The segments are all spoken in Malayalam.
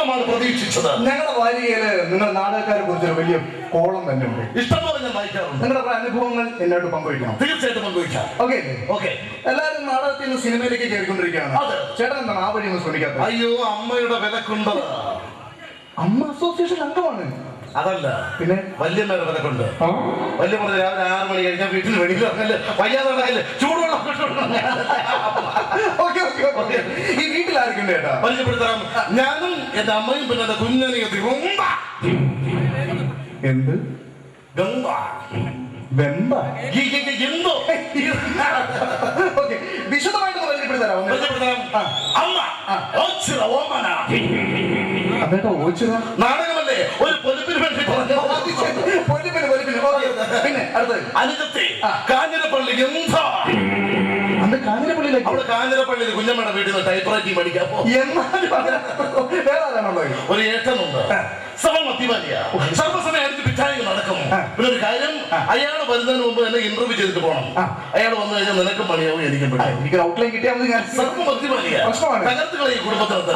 പൂർണ്ണമാണ് പ്രതീക്ഷിച്ചത്. ഞങ്ങളുടെ വാരികയില് നിങ്ങൾ നാടകക്കാരെ കുറിച്ചൊരു വലിയ കോളം തന്നെ ഉണ്ട്. ഇഷ്ടംപോലെ ഞാൻ വായിക്കാറുണ്ട്. നിങ്ങളുടെ അനുഭവങ്ങൾ എന്നോട് പങ്കുവയ്ക്കണം. തീർച്ചയായിട്ടും പങ്കുവയ്ക്കാം. ഓക്കെ. എല്ലാവരും നാടകത്തിൽ നിന്ന് സിനിമയിലേക്ക് കയറിക്കൊണ്ടിരിക്കുകയാണ്. ചേട്ടൻ എന്താണ് ആ വഴി ഒന്നും ശ്രമിക്കാത്തത്? അയ്യോ, അമ്മയുടെ വിലക്കുണ്ട്. അമ്മ അസോസിയേഷൻ അംഗമാണ്. അതല്ല, പിന്നെ വല്യമ്മയുടെ വിലക്കുണ്ട്. വല്യമ്മ രാവിലെ 6 മണി കഴിഞ്ഞാൽ വീട്ടിൽ വെളിയിൽ ഇറങ്ങല്, വയ്യാതെ ചൂടുവെള്ളം. ഈ വീട്ടിൽ ആർക്കുണ്ട് ചേട്ടാ? പരിചയപ്പെടുത്തണം. ഞാനും എന്റെ അമ്മയും പിന്നെ എന്റെ കുഞ്ഞനിയത്തി എന്ത് ഗംഗ വെമ്പ എന്തോ വിശദമായിട്ട് പരിചയപ്പെടുത്തരാം. നാടകമല്ലേ, ഒരു പൊലിപ്പിന് വേണ്ടി പിന്നെ അടുത്തത് അനുജത്തെ കാഞ്ഞിരപ്പള്ളി എന്താ കാഞ്ഞിരപ്പള്ളിയിലേക്ക്. അവിടെ കാഞ്ഞിരപ്പള്ളിയിൽ കുഞ്ഞമ്മയുടെ വീട്ടിൽ നിന്ന് ടൈപ്പ് റൈറ്റിംഗ് പഠിക്കാം. ഒരു ഏട്ടനുണ്ട്, സർവ്വസമയം പിറ്റായി നടക്കുന്നു. പിന്നെ ഒരു കാര്യം, അയാൾ വരുന്നതിന് മുമ്പ് തന്നെ ഇന്റർവ്യൂ ചെയ്തിട്ട് പോകണം. അയാൾ വന്നു കഴിഞ്ഞാൽ നിനക്കും പണിയാവും എനിക്കും പണിയാവും. എനിക്ക് ഔട്ട്ലൈൻ കിട്ടിയാൽ മതി. ഞാൻ സർവ്വമത്തിമാലിയ തകർത്തുകളെ ഈ കുടുംബത്തിനകത്ത്.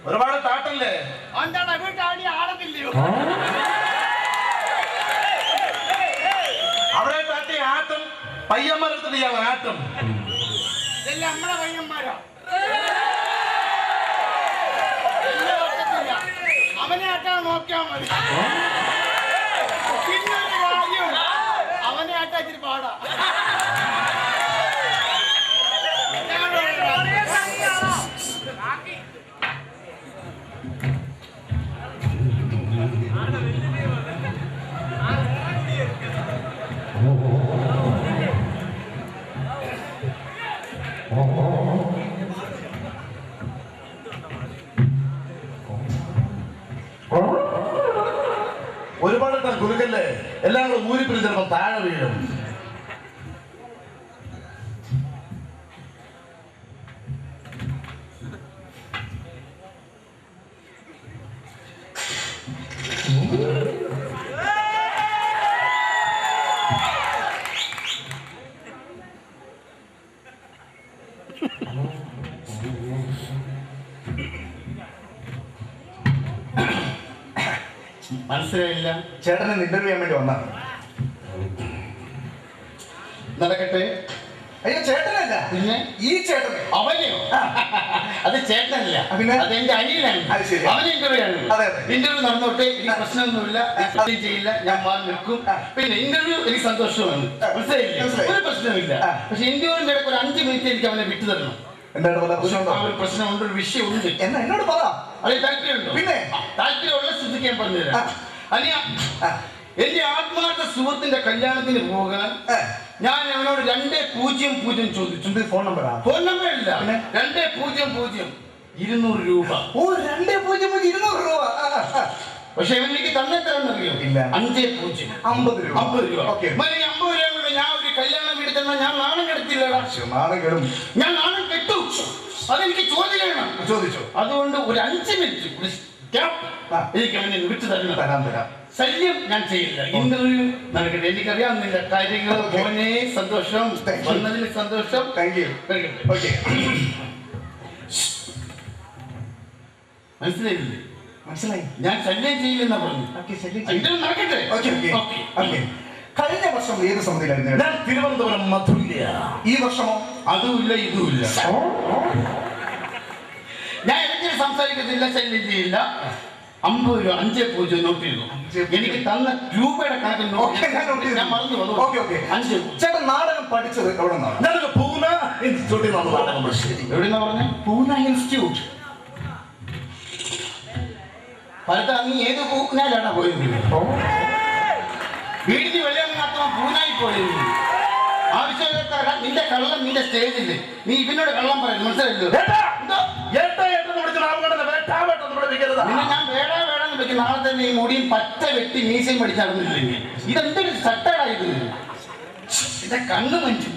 ഒരുപാട് താട്ടല്ലേ? അവിടെ താട്ടി ആട്ടം പയ്യന്മാരെടുത്തിട്ട് ഇയാൾ ആട്ടം. നമ്മളെ പയ്യന്മാരോ? അവനെ ആട്ടാ നോക്കിയാൽ മതി. പിന്നൊരു കാര്യം, അവനെ ആട്ടാ ഇച്ചിരി പാടാ. ഒരുപാട് കുലുക്കല്ലേ, എല്ലാം കൂടെ ഊരിപ്പിടി ചിലപ്പോൾ താഴെ വീഴും. മനസ്സിലായില്ല. ചേട്ടനെ ഇന്റർവ്യൂ ചെയ്യാൻ വേണ്ടി വന്നാ നടക്കട്ടെ. അയ്യോ ചേട്ടനല്ല, പിന്നെ ഈ ചേട്ടൻ. അവനെയോ? അത് ചേട്ടനല്ല, അത് എന്റെ അനിയനാണ്. അവനെ ഇന്റർവ്യൂ ആണ്. ഇന്റർവ്യൂ നടന്നോട്ടെ, എനിക്ക് പ്രശ്നമൊന്നുമില്ല, ചെയ്യില്ല, ഞാൻ മാറി നിൽക്കും. പിന്നെ ഇന്റർവ്യൂ എനിക്ക് സന്തോഷമാണ്, മനസ്സിലായില്ല, ഒരു പ്രശ്നമില്ല. പക്ഷെ ഇന്റർവ്യൂവിന്റെ ഇടയ്ക്ക് ഒരു 5 മിനിറ്റ് എനിക്ക് അവനെ വിട്ടു തരണം. ഒരു പ്രശ്നമുണ്ട്, ഒരു വിഷയമുണ്ട്. എന്നോട് പറ. അത് താല്പര്യമുണ്ടോ? പിന്നെ താല്പര്യമുള്ള സ്ഥിതിക്ക് ഞാൻ പറഞ്ഞുതരാം. അനിയ, എന്റെ ആത്മാർത്ഥ സുഹൃത്തിന്റെ കല്യാണത്തിന് പോകാൻ ഞാൻ അവനോട് 200 ചോദിച്ചു. ഫോൺ നമ്പറാ? ഫോൺ നമ്പർ ഇല്ല, 200 200 രൂപ. ഓ, 200 200 രൂപ. പക്ഷെ എനിക്ക് തന്നെത്തരാന്നറിയോ? 50 രൂപ. 50 രൂപ. 50 രൂപ കൊണ്ട് ഞാൻ ഒരു കല്യാണം വീട്ടിൽ തന്നാൽ ഞാൻ നാണം കെടുത്തില്ലടാ. ഞാൻ നാണം കെട്ടു. അതെനിക്ക് ചോദിച്ചു. അതുകൊണ്ട് ഒരു 5 മിനിറ്റ് എനിക്ക് അവനെ വിട്ടു തരണം. ശല്യം ഞാൻ ചെയ്യില്ല. ഇന്റർവ്യൂ നടക്കട്ടെ. എനിക്കറിയാവുന്നില്ല കാര്യങ്ങൾ. മോനെ സന്തോഷം, വന്നതിൽ സന്തോഷം. മനസ്സിലായി. ഞാൻ ശല്യം ചെയ്യില്ലെന്നാ പറഞ്ഞു. ഇന്റർവ്യൂ നടക്കട്ടെ. കഴിഞ്ഞ വർഷം ഏത് സമിതിയിലായിരുന്നു? ഞാൻ തിരുവനന്തപുരം മധുര. ഈ വർഷമോ? അതുമില്ല ഇതുമില്ല. ഞാൻ എനിക്ക് സംസാരിക്കത്തില്ല, ശല്യം ചെയ്യില്ല. 50 രൂപ 50 നോട്ട് ചെയ്തു. എനിക്ക് തന്ന രൂപയുടെ കണക്കിൽ ഞാൻ മറന്നു വന്നു. 5. ചേട്ടൻ നാടകം പഠിച്ചത് എവിടെ നിന്നാണ്? ഞാനൊരു പൂന ഇൻസ്റ്റിറ്റ്യൂട്ടിൽ വന്നു. എവിടെന്നാ പറഞ്ഞ? പൂന ഇൻസ്റ്റിറ്റ്യൂട്ട്. പലത്ത നീ ഏത് പൂനാലാണ് പോയത്? വീടിന് വെള്ളം മാത്രം പൂനായി പോയത്. ആവശ്യമില്ലാത്ത നിന്റെ കള്ളം നിന്റെ സ്റ്റേജില് നീ ഇവനോട് കള്ളം പറയുന്നു, മനസ്സിലായില്ലോ? ഞാൻ വേടാ വേടാന്ന് വരുമ്പോഴേക്ക് നാളെ തന്നെ ഈ മുടിയും പച്ച വെട്ടി മീശയും പഠിച്ച് നടന്നില്ലെങ്കിൽ ഇതെന്തൊരു സട്ടാടാ ഇത്. ഇതാ കണ്ണു മഞ്ചു.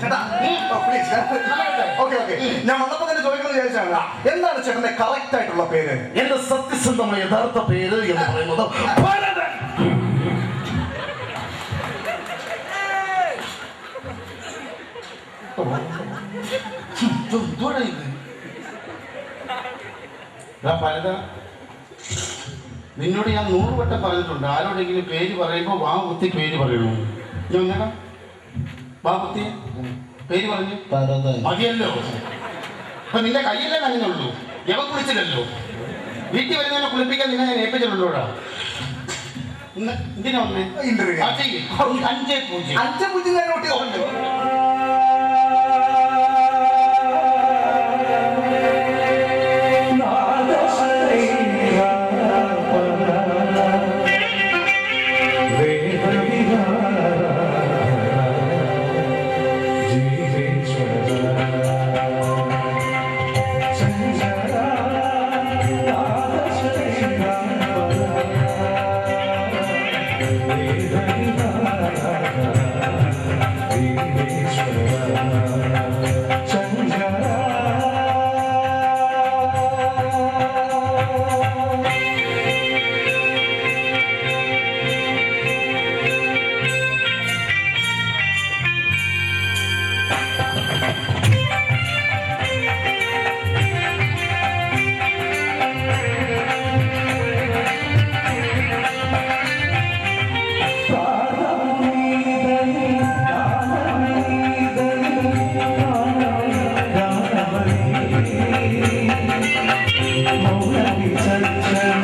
ചേട്ടാ പ്ലീസ്. ഓക്കെ ഞാൻ വന്നപ്പോ തന്നെ ചോദിക്കണം വിചാരിച്ചാണ്, എന്താണ് ചേട്ടന്റെ കറക്റ്റ് ആയിട്ടുള്ള പേര്? എന്റെ സത്യസന്ധമായ യഥാർത്ഥ പേര് എന്ന് പറയുന്നത് ഭരതൻ. എന്തുവാടാ ഇത്? ഭരത, നിന്നോട് ഞാൻ 100 വട്ടം പറഞ്ഞിട്ടുണ്ട്, ആരോടെങ്കിലും പേര് പറയുമ്പോ വാ കുത്തി പേര് പറയണു. ഞാൻ വാ കുത്തി പേര് പറഞ്ഞു മതിയല്ലോ. അപ്പൊ നിന്റെ കയ്യല്ലേ നനഞ്ഞുള്ളൂ, എവ കുളിച്ചില്ലല്ലോ. വീട്ടിൽ വരുന്നതിനെ കുളിപ്പിക്കാൻ നിന്നെ ഞാൻ ഏൽപ്പിച്ചിട്ടുള്ളൂടാ. എന്തിനാ വന്നേ? 5-0 5-0 ഞാൻ നോട്ട് ചെയ്തിട്ടുണ്ട്. Mona Lisa.